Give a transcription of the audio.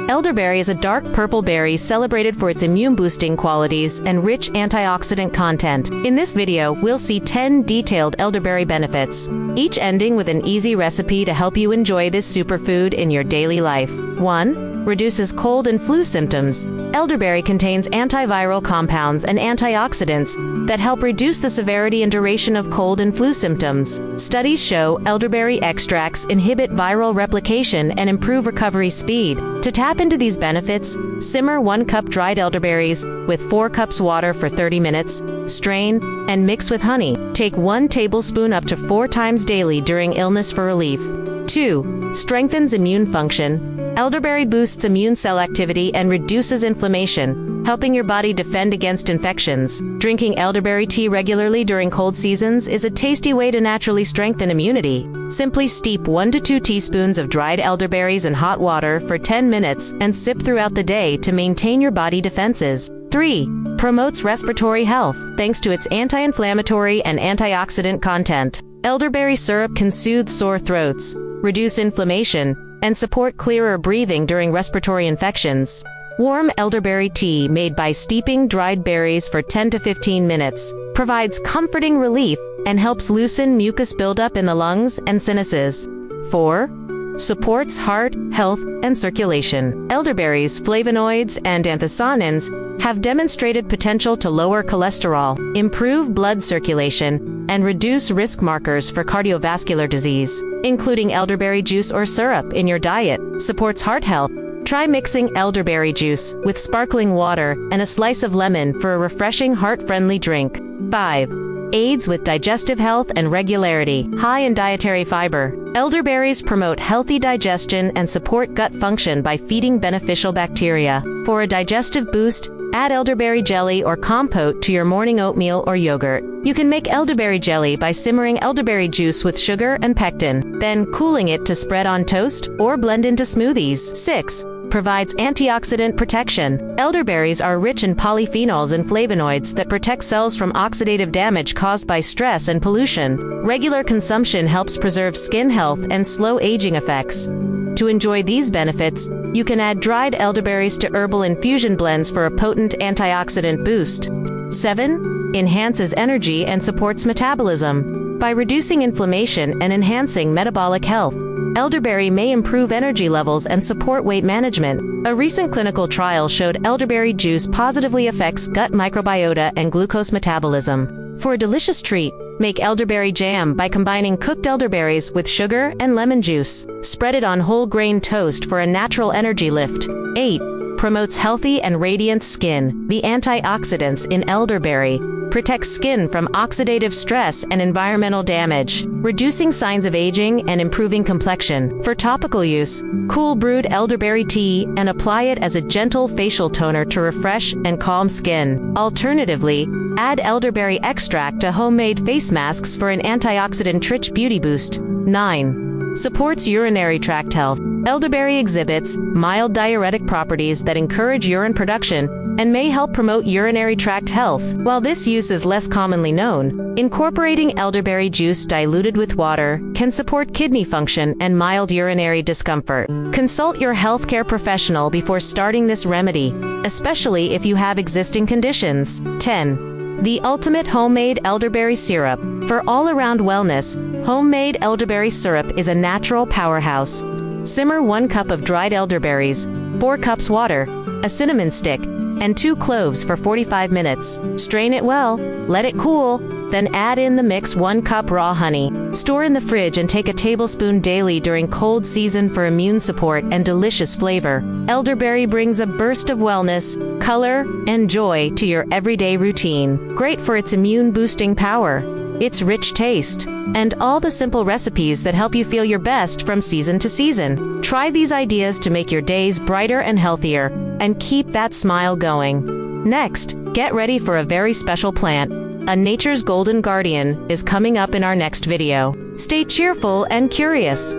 Elderberry is a dark purple berry celebrated for its immune-boosting qualities and rich antioxidant content. In this video, we'll see 10 detailed elderberry benefits, each ending with an easy recipe to help you enjoy this superfood in your daily life. 1. Reduces cold and flu symptoms. Elderberry contains antiviral compounds and antioxidants that help reduce the severity and duration of cold and flu symptoms. Studies show elderberry extracts inhibit viral replication and improve recovery speed. To tap into these benefits, simmer 1 cup dried elderberries with 4 cups water for 30 minutes, strain, and mix with honey. Take 1 tablespoon up to 4 times daily during illness for relief. 2. Strengthens immune function. Elderberry boosts immune cell activity and reduces inflammation, helping your body defend against infections. Drinking elderberry tea regularly during cold seasons is a tasty way to naturally strengthen immunity. Simply steep 1 to 2 teaspoons of dried elderberries in hot water for 10 minutes and sip throughout the day to maintain your body defenses. 3. Promotes respiratory health. Thanks to its anti-inflammatory and antioxidant content, elderberry syrup can soothe sore throats, reduce inflammation, and support clearer breathing during respiratory infections. Warm elderberry tea made by steeping dried berries for 10 to 15 minutes provides comforting relief and helps loosen mucus buildup in the lungs and sinuses. 4. Supports heart health and circulation. Elderberries, flavonoids, and anthocyanins have demonstrated potential to lower cholesterol, improve blood circulation, and reduce risk markers for cardiovascular disease. Including elderberry juice or syrup in your diet supports heart health. Try mixing elderberry juice with sparkling water and a slice of lemon for a refreshing heart-friendly drink. 5. Aids with digestive health and regularity. High in dietary fiber, elderberries promote healthy digestion and support gut function by feeding beneficial bacteria. For a digestive boost, add elderberry jelly or compote to your morning oatmeal or yogurt. You can make elderberry jelly by simmering elderberry juice with sugar and pectin, then cooling it to spread on toast or blend into smoothies. 6. Provides antioxidant protection. Elderberries are rich in polyphenols and flavonoids that protect cells from oxidative damage caused by stress and pollution. Regular consumption helps preserve skin health and slow aging effects. To enjoy these benefits, you can add dried elderberries to herbal infusion blends for a potent antioxidant boost. 7. Enhances energy and supports metabolism. By reducing inflammation and enhancing metabolic health, elderberry may improve energy levels and support weight management. A recent clinical trial showed elderberry juice positively affects gut microbiota and glucose metabolism. For a delicious treat, make elderberry jam by combining cooked elderberries with sugar and lemon juice. Spread it on whole grain toast for a natural energy lift. 8. Promotes healthy and radiant skin. The antioxidants in elderberry protect skin from oxidative stress and environmental damage, reducing signs of aging and improving complexion. For topical use, cool brewed elderberry tea and apply it as a gentle facial toner to refresh and calm skin. Alternatively, add elderberry extract to homemade face masks for an antioxidant-rich beauty boost. 9. Supports urinary tract health. Elderberry exhibits mild diuretic properties that encourage urine production and may help promote urinary tract health. While this use is less commonly known, incorporating elderberry juice diluted with water can support kidney function and mild urinary discomfort. Consult your healthcare professional before starting this remedy, especially if you have existing conditions. 10. The ultimate homemade elderberry syrup. For all-around wellness, homemade elderberry syrup is a natural powerhouse. Simmer 1 cup of dried elderberries, 4 cups water, a cinnamon stick, and 2 cloves for 45 minutes. Strain it well, let it cool, then add in the mix 1 cup raw honey. Store in the fridge and take a tablespoon daily during cold season for immune support and delicious flavor. Elderberry brings a burst of wellness, color, and joy to your everyday routine. Great for its immune-boosting power, its rich taste, and all the simple recipes that help you feel your best from season to season. Try these ideas to make your days brighter and healthier, and keep that smile going. Next, get ready for a very special plant. A nature's golden guardian is coming up in our next video. Stay cheerful and curious.